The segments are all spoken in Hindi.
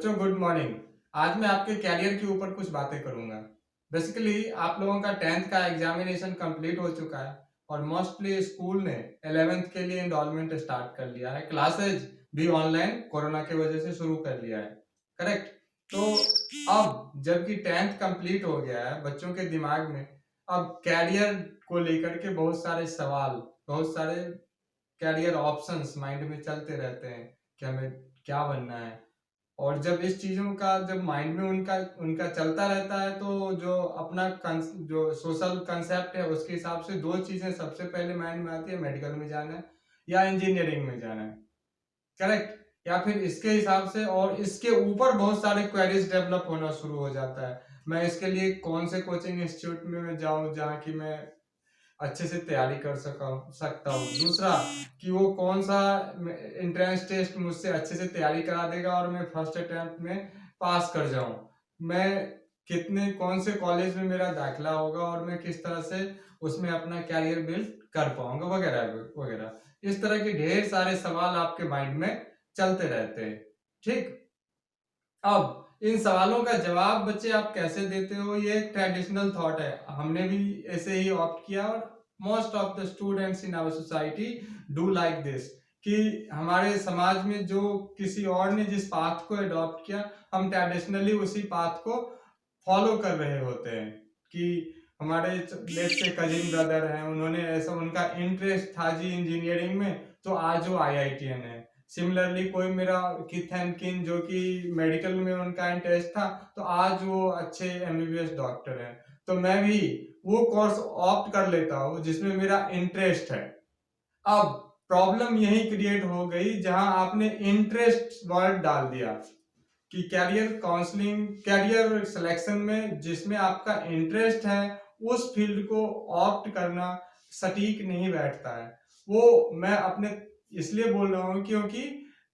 बच्चों गुड मॉर्निंग। आज मैं आपके कैरियर के ऊपर कुछ बातें करूंगा। बेसिकली आप लोगों का 10th का एग्जामिनेशन कंप्लीट हो चुका है और मोस्टली स्कूल ने 11th के लिए एनरोलमेंट स्टार्ट कर लिया है। क्लासेज भी ऑनलाइन कोरोना की वजह से शुरू कर लिया है। करेक्ट। तो अब जबकि 10th कंप्लीट हो गया है, बच्चों के दिमाग में अब कैरियर को लेकर के बहुत सारे सवाल, बहुत सारे कैरियर ऑप्शंस माइंड में चलते रहते हैं कि हमें क्या बनना है। और जब इस चीजों का जब माइंड में उनका उनका चलता रहता है तो जो अपना जो सोशल कंसेप्ट है उसके हिसाब से दो चीजें सबसे पहले माइंड में आती है, मेडिकल में जाना है या इंजीनियरिंग में जाना है। करेक्ट। या फिर इसके हिसाब से और इसके ऊपर बहुत सारे क्वेरीज डेवलप होना शुरू हो जाता है। मैं इसके लिए कौन से कोचिंग इंस्टीट्यूट में मैं जाऊं जहाँ की मैं अच्छे से तैयारी कर सकता हूँ। दूसरा कि वो कौन सा एंट्रेंस टेस्ट मुझसे अच्छे से तैयारी करा देगा और मैं फर्स्ट अटेम्प्ट में पास कर जाऊं। मैं कितने कौन से कॉलेज में मेरा दाखिला होगा और मैं किस तरह से उसमें अपना कैरियर बिल्ड कर पाऊंगा वगैरह वगैरह। इस तरह के ढेर सारे सवाल आपके माइंड में चलते रहते हैं। ठीक। अब इन सवालों का जवाब बच्चे आप कैसे देते हो, ये एक ट्रेडिशनल थॉट है। हमने भी ऐसे ही ऑप्ट किया और most of the students in our society do like this कि हमारे समाज में जो किसी और ने जिस पाथ को अडॉप्ट किया, हम ट्रेडिशनली उसी पाथ को फॉलो कर रहे होते हैं। कि हमारे लेट्स से कजिन ब्रदर हैं, उन्होंने ऐसा उनका इंटरेस्ट था जी इंजीनियरिंग में, तो आज वो आईआईटीएन है। सिमिलरली कोई मेरा किथ एंड किन जो कि मेडिकल में उनका इंटरेस्ट था, तो आज वो अच्छे एमबीबीएस डॉक्टर हैं। तो मैं भी वो कोर्स ऑप्ट कर लेता हूँ जिसमें मेरा इंटरेस्ट है। अब प्रॉब्लम यही क्रिएट हो गई जहां आपने इंटरेस्ट वर्ड डाल दिया कि कैरियर काउंसलिंग, कैरियर सिलेक्शन में जिसमें आपका इंटरेस्ट है उस फील्ड को ऑप्ट करना सटीक नहीं बैठता है। वो मैं अपने इसलिए बोल रहा हूं क्योंकि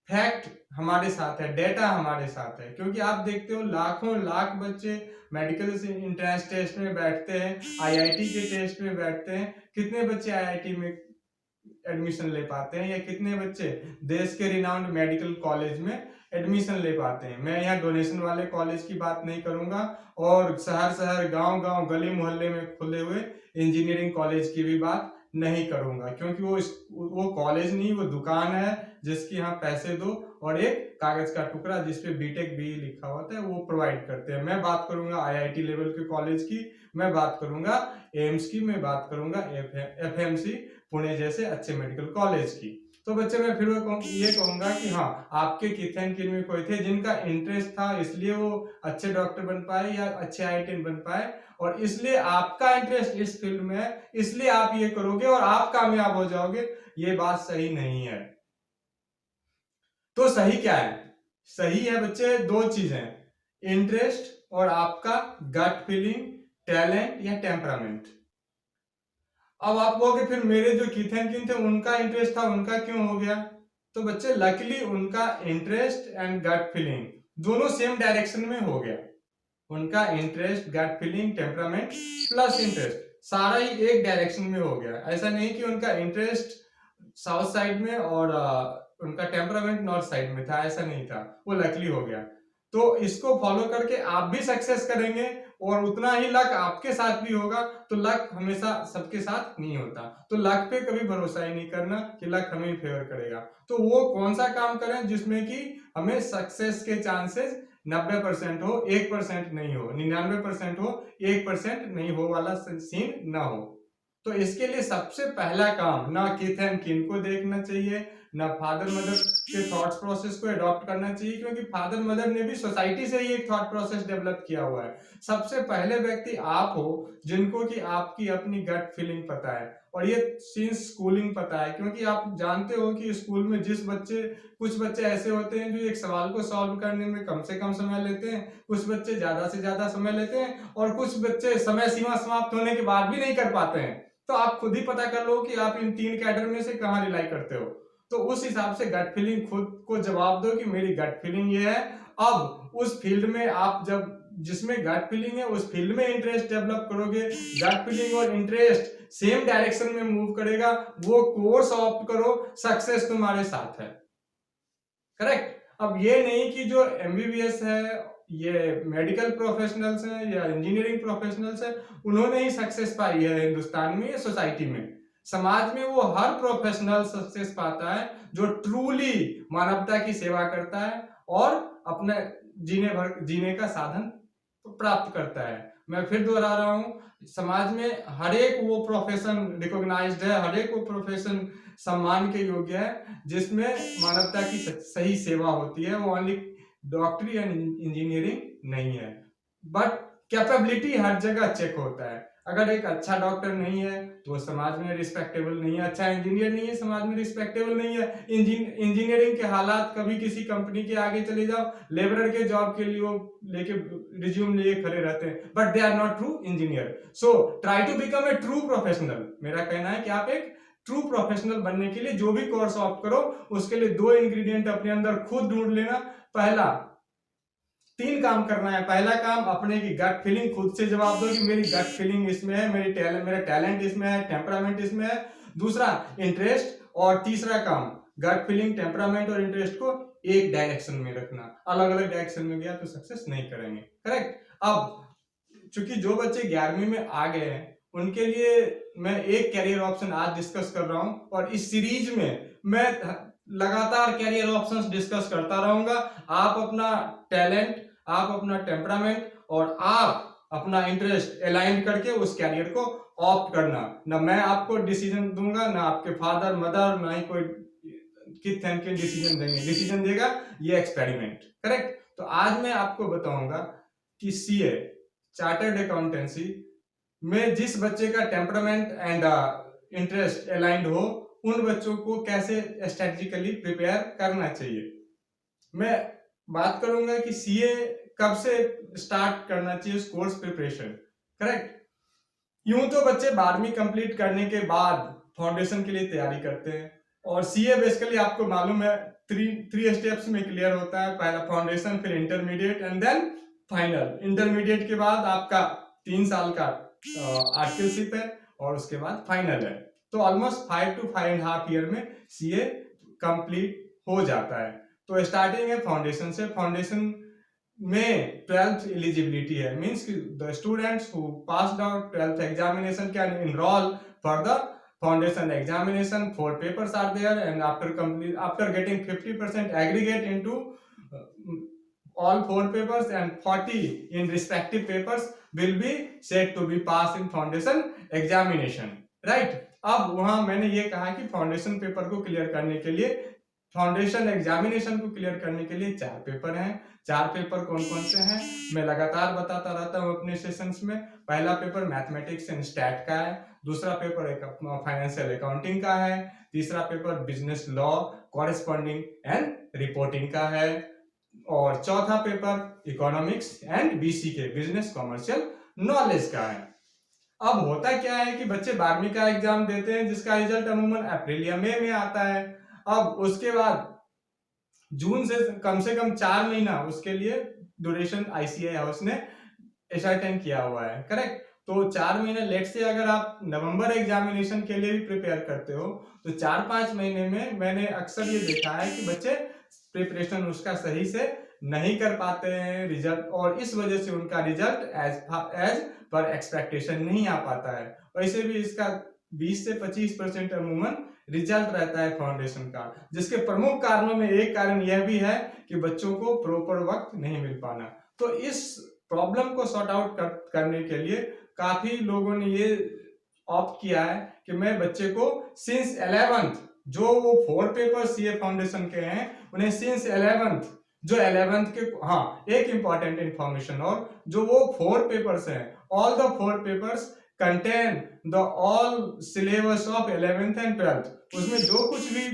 फैक्ट हमारे साथ है, डेटा हमारे साथ है। क्योंकि आप देखते हो लाखों लाख बच्चे मेडिकल से एंट्रेंस टेस्ट में बैठते हैं, आईआईटी के टेस्ट में बैठते हैं। कितने बच्चे आईआईटी में एडमिशन ले पाते हैं या कितने बच्चे देश के रिनाउंड मेडिकल कॉलेज में एडमिशन ले पाते हैं। मैं यहाँ डोनेशन वाले कॉलेज की बात नहीं करूंगा और शहर शहर गांव गांव गली मोहल्ले में खुले हुए इंजीनियरिंग कॉलेज की भी बात नहीं करूंगा, क्योंकि वो कॉलेज नहीं, वो दुकान है जिसकी यहाँ पैसे दो और एक कागज का टुकड़ा जिसपे बीटेक बी लिखा होता है वो प्रोवाइड करते हैं। मैं बात करूंगा आईआईटी लेवल के कॉलेज की, मैं बात करूंगा एम्स की, मैं बात करूंगा एफएमसी पुणे जैसे अच्छे मेडिकल कॉलेज की। तो बच्चे मैं फिर ये कहूंगा कि हाँ, आपके किथ एंड किन में कोई थे जिनका इंटरेस्ट था इसलिए वो अच्छे डॉक्टर बन पाए या अच्छे आईआईटी बन पाए, और इसलिए आपका इंटरेस्ट इस फील्ड में है इसलिए आप ये करोगे और आप कामयाब हो जाओगे। ये बात सही नहीं है। तो सही क्या है? सही है बच्चे दो चीजें, इंटरेस्ट और आपका गट फीलिंग, टैलेंट या टेम्परामेंट। अब आप कहोगे फिर मेरे जो किथ एंड किन थे उनका इंटरेस्ट था उनका क्यों हो गया? तो बच्चे लकीली उनका इंटरेस्ट एंड गट फीलिंग दोनों सेम डायरेक्शन में हो गया। उनका interest, gut feeling, temperament plus interest सारा ही एक डायरेक्शन में हो गया। ऐसा नहीं कि उनका इंटरेस्ट साउथ साइड में और उनका टेम्परामेंट नॉर्थ साइड में था, ऐसा नहीं था, वो लकली हो गया। तो इसको फॉलो करके आप भी सक्सेस करेंगे और उतना ही लक आपके साथ भी होगा। तो लक हमेशा सबके साथ नहीं होता, तो लक पे कभी भरोसा ही नहीं करना कि लक हमें फेवर करेगा। तो वो कौन सा काम करें जिसमें कि हमें सक्सेस के चांसेस 90% हो, 1% नहीं हो, 99% हो, 1% नहीं हो वाला सीन ना हो। तो इसके लिए सबसे पहला काम ना किथ एंड किन को देखना चाहिए, ना फादर मदर के थॉट प्रोसेस को अडॉप्ट करना चाहिए, क्योंकि फादर मदर ने भी सोसाइटी से ही एक थॉट प्रोसेस डेवलप किया हुआ है। सबसे पहले व्यक्ति आप हो जिनको कि आपकी अपनी गट फीलिंग पता है, और ये सिंस स्कूलिंग पता है। क्योंकि आप जानते हो कि स्कूल में कुछ बच्चे ऐसे होते हैं जो एक सवाल को सॉल्व करने में कम से कम समय लेते हैं, कुछ बच्चे ज्यादा से ज्यादा समय लेते हैं, और कुछ बच्चे समय सीमा समाप्त होने के बाद भी नहीं कर पाते हैं। तो आप खुद ही पता कर लो कि आप इन तीन कैडर में से कहां रिलाई करते हो। तो उस हिसाब से गट फीलिंग खुद को जवाब दो कि मेरी गट फीलिंग ये है। अब उस फील्ड में आप जब जिसमें गट फीलिंग है उस फील्ड में इंटरेस्ट डेवलप करोगे, गट फीलिंग और इंटरेस्ट सेम डायरेक्शन में मूव करेगा, वो कोर्स ऑप्ट करो, सक्सेस तुम्हारे साथ है। करेक्ट। अब ये नहीं कि जो एमबीबीएस है, ये मेडिकल प्रोफेशनल्स हैं या इंजीनियरिंग प्रोफेशनल्स हैं, उन्होंने ही सक्सेस पाई है हिंदुस्तान में या सोसाइटी में। समाज में वो हर प्रोफेशनल सक्सेस पाता है जो ट्रूली मानवता की सेवा करता है और अपने जीने का साधन प्राप्त करता है। मैं फिर दोहरा रहा हूँ, समाज में हर एक वो प्रोफेशन रिकॉग्नाइज्ड है, हर एक वो प्रोफेशन सम्मान के योग्य है जिसमें मानवता की सही सेवा होती है। वो ओनली डॉक्टरी एंड इंजीनियरिंग नहीं है, बट कैपेबिलिटी हर जगह चेक होता है। अगर एक अच्छा डॉक्टर नहीं है तो वो समाज में रिस्पेक्टेबल नहीं है, अच्छा इंजीनियर नहीं है समाज में रिस्पेक्टेबल नहीं है। इंजीनियरिंग के हालात, कभी किसी कंपनी के आगे चले जाओ, लेबरर के जॉब के लिए वो लेके रिज्यूम लिए खड़े रहते हैं, but they are not true engineer. So try to become a true professional. मेरा कहना है कि आप एक ट्रू प्रोफेशनल बनने के लिए जो भी कोर्स ऑप्ट करो, उसके लिए 2 इंग्रेडिएंट अपने अंदर खुद ढूंढ लेना। पहला, 3 काम करना है। पहला काम, अपने की गट फीलिंग खुद से जवाब दो कि मेरी गट फीलिंग इसमें है, मेरा टैलेंट इसमें है, टेम्परामेंट इसमें है। दूसरा, इंटरेस्ट। और तीसरा काम, गट फीलिंग, टेम्परामेंट और इंटरेस्ट को एक डायरेक्शन में रखना। अलग अलग डायरेक्शन में गया तो सक्सेस नहीं करेंगे। करेक्ट। अब चूंकि जो बच्चे 11वीं में आ गए हैं उनके लिए मैं एक कैरियर ऑप्शन आज डिस्कस कर रहा हूं, और इस सीरीज में मैं लगातार कैरियर ऑप्शंस डिस्कस करता रहूंगा। आप अपना टैलेंट, आप अपना टेम्परामेंट और आप अपना इंटरेस्ट अलाइन करके उस कैरियर को ऑप्ट करना। ना मैं आपको डिसीजन दूंगा, ना आपके फादर मदर, ना ही कोई किड थैंक के डिसीजन देंगे। डिसीजन देगा ये एक्सपेरिमेंट। करेक्ट। तो आज मैं आपको बताऊंगा कि सीए, चार्टर्ड अकाउंटेंसी में जिस बच्चे का टेम्परामेंट एंड इंटरेस्ट अलाइंड हो, उन बच्चों को कैसे स्ट्रेटेजिकली प्रिपेयर करना चाहिए। मैं बात करूंगा कि सीए कब से स्टार्ट करना चाहिए कोर्स प्रिपरेशन। करेक्ट। यूं तो बच्चे 12वीं कंप्लीट करने के बाद फाउंडेशन के लिए तैयारी करते हैं, और सीए बेसिकली आपको मालूम है 3 स्टेप्स में क्लियर होता है। पहला फाउंडेशन, फिर intermediate and then final. Intermediate के बाद आपका 3 साल का आर्टिकलशिप है और उसके बाद फाइनल है। तो ऑलमोस्ट 5 to 5.5 ईयर में सीए कंप्लीट हो जाता है। तो स्टार्टिंग है फाउंडेशन से। फाउंडेशन में 12th एलिजिबिलिटी है, means the students who passed out 12th examination can enrol for the foundation examination. 4 papers are there, and after getting 50% aggregate into all 4 papers and 40 in respective papers will be said to be passed in foundation examination. Right. अब वहां मैंने ये कहा कि फाउंडेशन पेपर को क्लियर करने के लिए, फाउंडेशन एग्जामिनेशन को क्लियर करने के लिए 4 पेपर हैं। 4 पेपर कौन कौन से हैं मैं लगातार बताता रहता हूं अपने सेशंस में। पहला पेपर मैथमेटिक्स एंड स्टैट का है, दूसरा पेपर फाइनेंशियल अकाउंटिंग का है, तीसरा paper business law, corresponding and reporting का है, और चौथा पेपर इकोनॉमिक्स एंड बीसी के बिजनेस कॉमर्शियल नॉलेज का है। अब होता क्या है कि बच्चे 12वीं का एग्जाम देते हैं जिसका रिजल्ट अमूमन अप्रैल या मई में आता है। अब उसके बाद जून से कम 4 महीना उसके लिए ड्यूरेशन आईसीए हाउस ने एसाइटेन किया हुआ है। करेक्ट। तो 4 महीने, लेट से अगर आप नवंबर एग्जामिनेशन के लिए भी प्रिपेयर करते हो तो 4-5 महीने में मैंने अक्सर ये देखा है कि बच्चे प्रिपरेशन उसका सही से नहीं कर पाते हैं रिजल्ट, और इस वजह से उनका रिजल्ट एज पर एक्सपेक्टेशन नहीं आ पाता है। वैसे भी इसका 20 से 25% अमूमन रिजल्ट रहता है फाउंडेशन का, जिसके प्रमुख कारणों में एक कारण यह भी है कि बच्चों को प्रॉपर वक्त नहीं मिल पाना। तो इस प्रॉब्लम को सॉर्ट आउट करने के लिए काफी लोगों ने ये ऑप्ट किया है कि मैं बच्चे को सिंस 11th, जो वो 4 पेपर सीए फाउंडेशन के हैं, उन्हें सिंस 11th, जो 11th के, हाँ एक इंपॉर्टेंट इंफॉर्मेशन, और जो वो 4 पेपर्स हैं, all the 4 papers contain the all syllabus of 11th and 12th। उसमें जो कुछ भी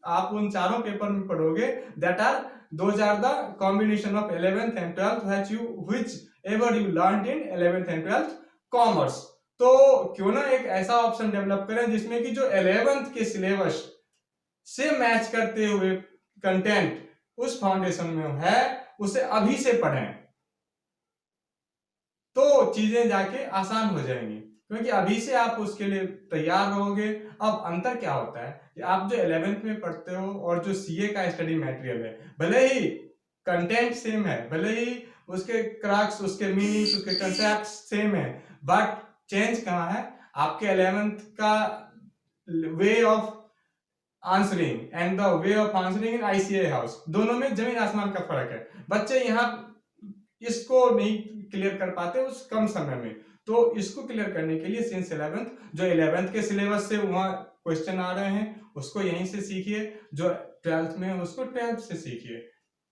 आप उन चारों पेपर में पढ़ोगे, that are those are the combination of 11th and 12th whichever you learned in 11th and 12th commerce. तो क्यों ना एक ऐसा ऑप्शन डेवलप करें जिसमें कि जो 11th के सिलेबस से मैच करते हुए कंटेंट उस फाउंडेशन में है, उसे अभी से पढ़ें तो चीजें जाके आसान हो जाएंगी। क्योंकि अभी से आप उसके लिए तैयार रहोगे, अब अंतर क्या होता है कि आप जो 11th में पढ़ते हो और जो सीए का स्टडी मटेरियल है, भले ही कंटेंट सेम है, भले ही उसके क्रक्स, उसके मीनिंग्स, उसके कंसेप्ट सेम है, बट चेंज कहाँ है? आपके 11th का way of answering and the way of answering in ICA house, दोनों में जमीन आसमान का फर्क है। बच्चे यहाँ इसको नहीं क्लियर कर पाते उस कम समय में, तो इसको क्लियर करने के लिए सिंस 11th, जो 11th के सिलेबस से वहां क्वेश्चन आ रहे हैं उसको यहीं से सीखिए, जो 12th में है उसको 12th से सीखिए।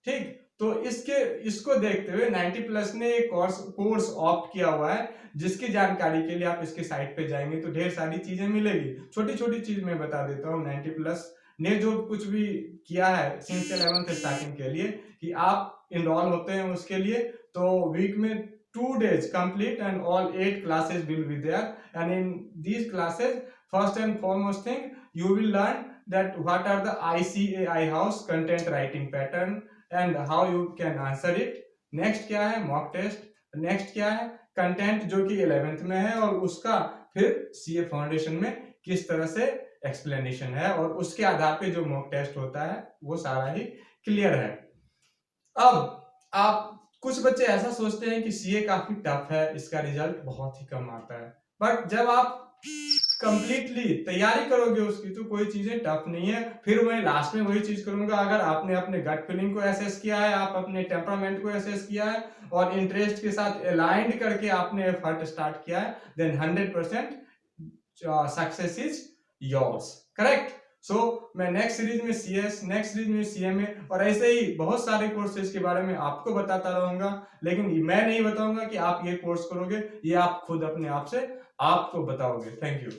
ठीक, तो इसको देखते हुए 90 प्लस ने एक कोर्स ऑप्ट किया हुआ है, जिसकी जानकारी के लिए आप इसके साइट पे जाएंगे तो ढेर सारी चीजें मिलेगी। छोटी छोटी चीज मैं बता देता हूँ। 90 प्लस ने जो कुछ भी किया है सिंस 11th स्टार्टिंग के लिए, कि आप इनरोल होते हैं उसके लिए, तो वीक में 2 days complete and all 8 classes will be there, and in these classes first and foremost thing you will learn that what are the ICAI house content writing pattern and how you can answer it. Next क्या है? Mock test. नेक्स्ट क्या है? कंटेंट, जो कि 11th में है, और उसका फिर सीए फाउंडेशन में किस तरह से एक्सप्लेनेशन है, और उसके आधार पे जो मॉक टेस्ट होता है वो सारा ही क्लियर है। अब आप, कुछ बच्चे ऐसा सोचते हैं कि सीए काफी टफ है, इसका रिजल्ट बहुत ही कम आता है, बट जब आप कंप्लीटली तैयारी करोगे उसकी तो कोई चीजें टफ नहीं है। फिर मैं लास्ट में वही चीज करूंगा, अगर आपने अपने गट फीलिंग को एसेस किया है, आप अपने टेम्परामेंट को एसेस किया है और इंटरेस्ट के साथ अलाइंड करके आपने एफर्ट स्टार्ट किया है, then 100% success is yours. Correct. So मैं नेक्स्ट सीरीज में सीएस, नेक्स्ट सीरीज में सीएमए और ऐसे ही बहुत सारे कोर्सेज के बारे में आपको बताता रहूंगा, लेकिन मैं नहीं बताऊंगा कि आप ये कोर्स करोगे, ये आप खुद अपने आप से आपको बताओगे। Thank you.